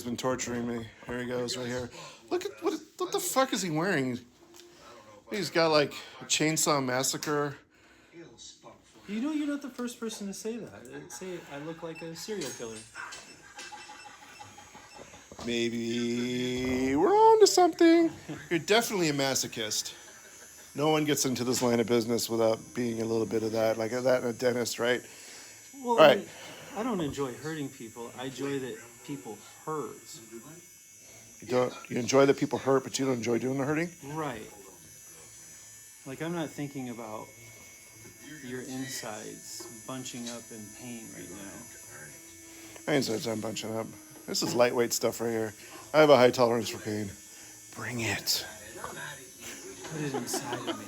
been torturing me. Here he goes, right here. Look at what the fuck is he wearing? He's got like a Chainsaw Massacre. You know, you're not the first person to say that. Say I look like a serial killer. Maybe we're on to something. You're definitely a masochist. No one gets into this line of business without being a little bit of that, like that in a dentist, right? Well, All right. I don't enjoy hurting people. I enjoy that people hurt. You enjoy that people hurt, but you don't enjoy doing the hurting? Right. Like, I'm not thinking about your insides bunching up in pain right now. My insides aren't bunching up. This is lightweight stuff right here. I have a high tolerance for pain. Bring it. Put it inside of me.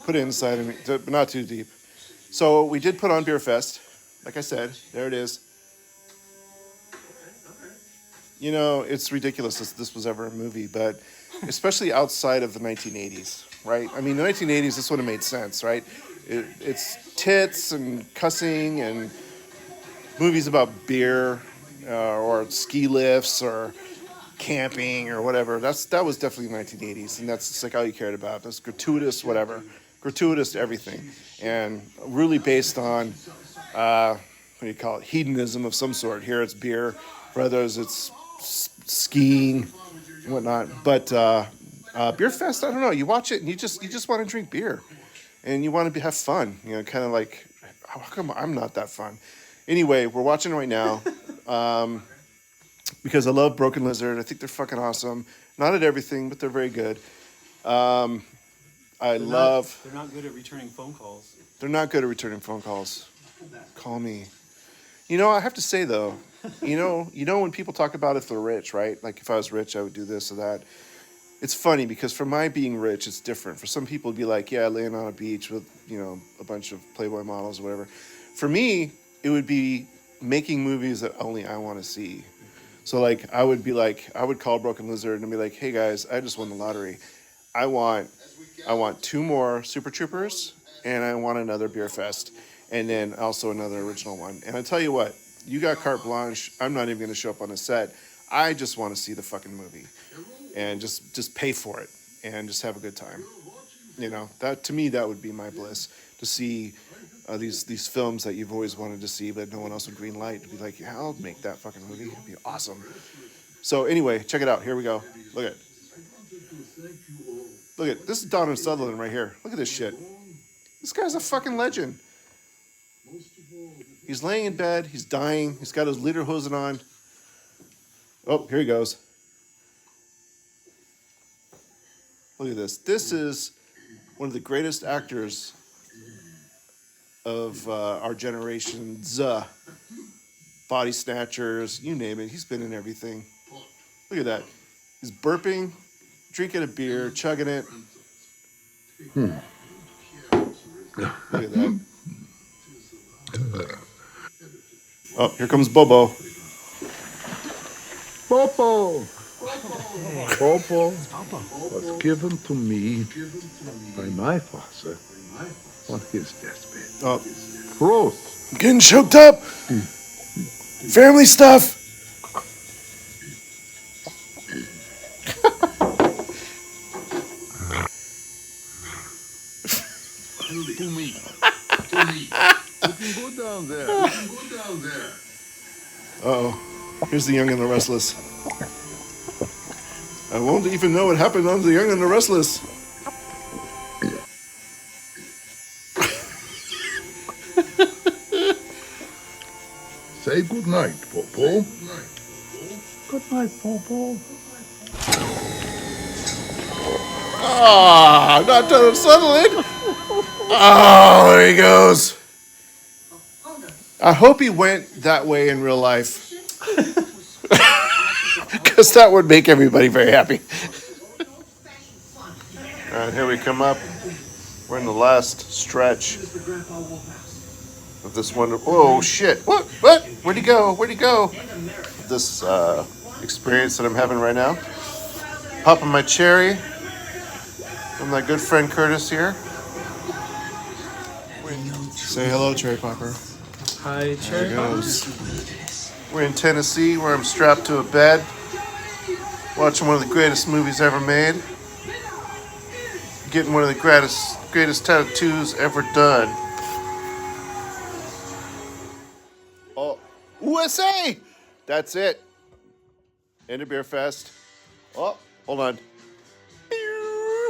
Put it inside of me, but not too deep. So we did put on Beerfest. Like I said, there it is. You know, it's ridiculous that this was ever a movie, but especially outside of the 1980s, right? I mean, the 1980s, this would have made sense, right? It's tits and cussing and movies about beer or ski lifts or camping or whatever. That was definitely the 1980s, and that's just like all you cared about. That's gratuitous, whatever. Gratuitous everything. And really based on, what do you call it, hedonism of some sort. Here it's beer. For others, it's skiing and whatnot. But Beerfest, I don't know. You watch it and you just want to drink beer. And you want to have fun. You know, kind of like, how come I'm not that fun? Anyway, we're watching right now because I love Broken Lizard. I think they're fucking awesome. Not at everything, but they're very good. They're not good at returning phone calls. They're not good at returning phone calls. Call me. You know, I have to say though, you know when people talk about if they're rich, right? Like if I was rich, I would do this or that. It's funny because for my being rich, it's different. For some people, it'd be like, yeah, laying on a beach with, a bunch of Playboy models or whatever. For me, it would be making movies that only I want to see. So like, I would call Broken Lizard and be like, hey guys, I just won the lottery. I want 2 more Super Troopers and I want another Beerfest and then also another original one. And I tell you what, you got carte blanche. I'm not even going to show up on the set. I just want to see the fucking movie and just pay for it and just have a good time. That to me, that would be my bliss, to see these films that you've always wanted to see, but no one else would green light. To be like, yeah, I'll make that fucking movie. It'd be awesome. So anyway, check it out. Here we go. Look at this is Donald Sutherland right here. Look at this shit. This guy's a fucking legend. He's laying in bed. He's dying. He's got his lederhosen on. Oh, here he goes. Look at this. This is one of the greatest actors of our generation's Body Snatchers, you name it. He's been in everything. Look at that. He's burping, drinking a beer, chugging it. Look at that. Oh, here comes Bobo. Bobo was given to me by my father on his deathbed. Oh, Prost. I'm getting choked up. Family stuff. To me. You can go down there. Uh-oh. Here's the Young and the Restless. I won't even know what happened on the Young and the Restless. Say good night, Popo. Good night, Popo. Ah, not Donald Sutherland. Oh, there he goes. I hope he went that way in real life. Because that would make everybody very happy. All right, here we come up. We're in the last stretch of this wonderful... Oh, shit. What? Where'd he go? This experience that I'm having right now. Popping my cherry. And my good friend Kurtis here. Say hello, Cherry Popper. Hi, Cherry There he goes. We're in Tennessee, where I'm strapped to a bed Watching one of the greatest movies ever made. Getting one of the greatest tattoos ever done. Oh, USA! That's it. End of Beerfest. Oh, hold on.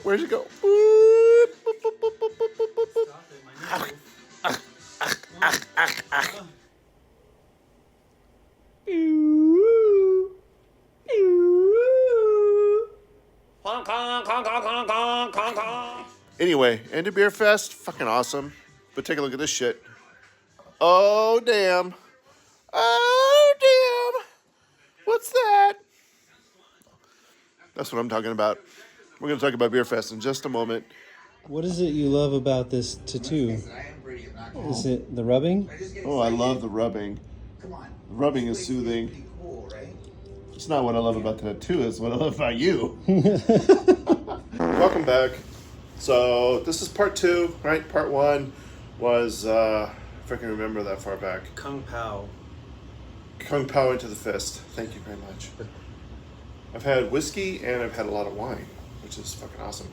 Where'd you go? Anyway, end of Beerfest. Fucking awesome. But take a look at this shit. Oh, damn. Oh, damn. What's that? That's what I'm talking about. We're going to talk about Beerfest in just a moment. What is it you love about this tattoo? Is it the rubbing? Oh, I love the rubbing. The rubbing is soothing. It's not what I love about the tattoo, it's what I love about you. Welcome back. So this is part 2, right? Part 1 was, if I can remember that far back. Kung Pao. Kung Pao into the fist. Thank you very much. I've had whiskey and I've had a lot of wine, which is fucking awesome.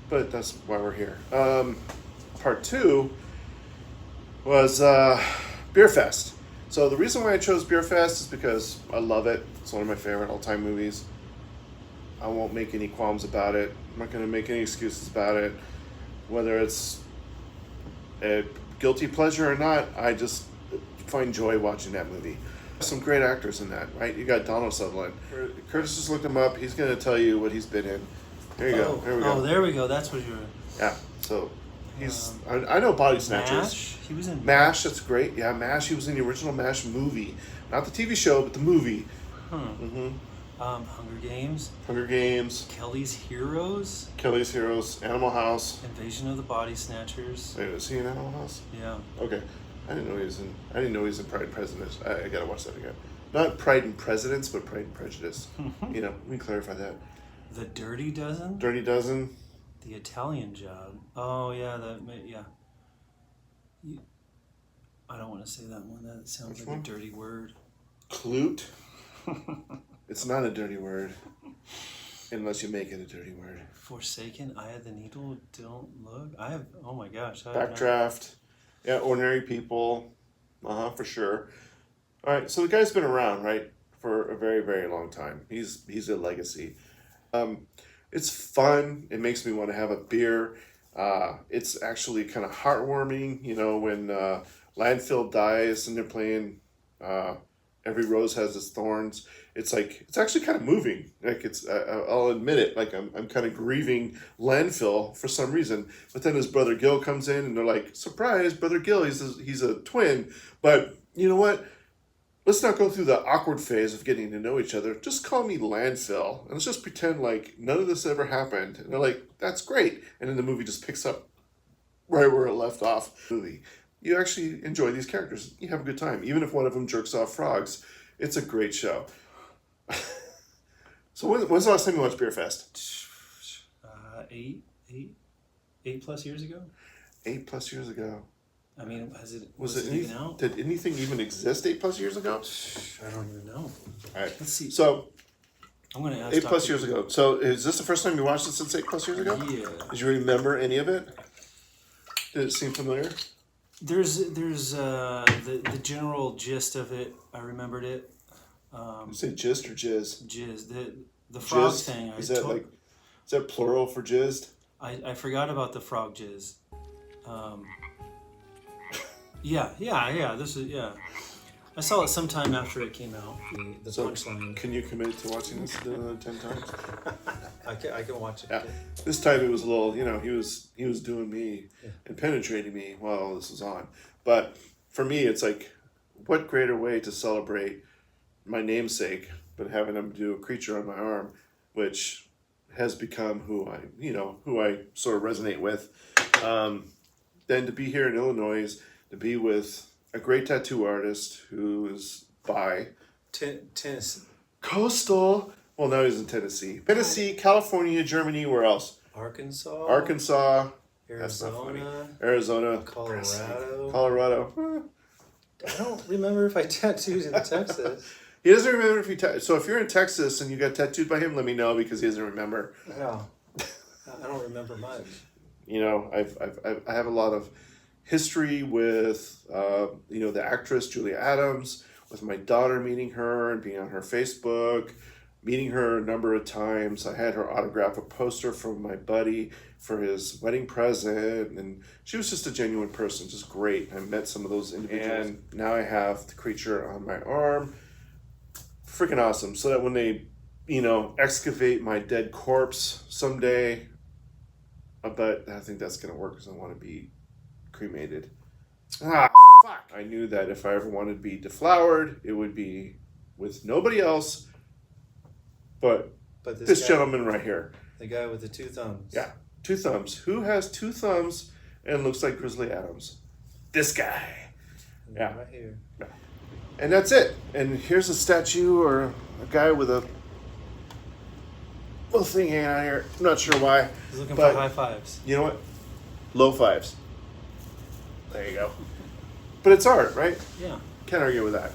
But that's why we're here. Part 2 was Beerfest. So the reason why I chose Beerfest is because I love it. It's one of my favorite all-time movies. I won't make any qualms about it. I'm not going to make any excuses about it. Whether it's a guilty pleasure or not, I just find joy watching that movie. Some great actors in that, right? You got Donald Sutherland. Kurtis just looked him up. He's going to tell you what he's been in. There you go. There we go. Oh, there we go. That's what you're... Yeah, so he's... I know Body Snatchers. MASH? He was in... MASH, that's great. Yeah, MASH, he was in the original MASH movie. Not the TV show, but the movie. Hunger Games. Hunger Games. Kelly's Heroes. Kelly's Heroes. Animal House. Invasion of the Body Snatchers. Wait, was he in Animal House? Yeah. Okay. I didn't know he was in Pride and Prejudice. I gotta watch that again. Not Pride and Presidents, but Pride and Prejudice. You know, let me clarify that. The Dirty Dozen. Dirty Dozen. The Italian Job. Oh yeah, yeah. I don't want to say that one. That sounds Which like one? a dirty word. Clute. It's not a dirty word. Unless you make it a dirty word. Forsaken, Eye of the Needle, Don't Look. Oh my gosh. I have Backdraft. Yeah, Ordinary People. For sure. All right, so the guy's been around, right, for a very, very long time. He's a legacy. It's fun. It makes me want to have a beer. It's actually kind of heartwarming, you know, when Landfill dies and they're playing Every Rose Has Its Thorns. It's like, it's actually kind of moving. Like I'll admit it, like I'm kind of grieving Landfill for some reason. But then his brother Gil comes in and they're like, surprise, brother Gil, he's a twin. But you know what? Let's not go through the awkward phase of getting to know each other. Just call me Landfill. And let's just pretend like none of this ever happened. And they're like, that's great. And then the movie just picks up right where it left off. You actually enjoy these characters. You have a good time. Even if one of them jerks off frogs, it's a great show. So when's the last time you watched Beerfest? 8 plus years ago. 8+ years ago. I mean, Was it even out? Did anything even exist 8+ years ago? I don't even know. All right. Let's see. So I'm gonna ask 8+ years ago. So is this the first time you watched it since 8+ years ago? Yeah. Did you remember any of it? Did it seem familiar? There's the general gist of it. I remembered it. You say gist or jizz? Jizz. The frog Jizz? thing. Is that plural for jizzed? I forgot about the frog jizz. Yeah. This is I saw it sometime after it came out. The punchline. Can you commit to watching this 10 times? I can watch it. Yeah. This time it was a little, you know, he was doing me and penetrating me while this was on. But for me, it's like, what greater way to celebrate my namesake, but having him do a creature on my arm, which has become who I sort of resonate with, than to be here in Illinois, to be with a great tattoo artist who is by Tennessee. Coastal. Well, now he's in Tennessee. Tennessee, California, Germany, where else? Arkansas. Arizona. Colorado. Colorado. I don't remember if I tattooed in Texas. He doesn't remember if you. So if you're in Texas and you got tattooed by him, let me know because he doesn't remember. No, I don't remember much. You know, I have a lot of history with the actress Julia Adams, with my daughter, meeting her and being on her Facebook, meeting her a number of times. I had her autograph a poster from my buddy for his wedding present, and she was just a genuine person, just great. I met some of those individuals, and now I have the creature on my arm. Freaking awesome. So that when they, excavate my dead corpse someday, but I think that's going to work because I want to be cremated. Fuck. I knew that if I ever wanted to be deflowered, it would be with nobody else but this gentleman right here. The guy with the two thumbs. Yeah, two thumbs. Who has two thumbs and looks like Grizzly Adams? This guy. Yeah. Right here. Yeah. And that's it. And here's a statue or a guy with a little thing hanging out here. I'm not sure why. He's looking but for high fives. You know what? Low fives. There you go. But it's art, right? Yeah. Can't argue with that.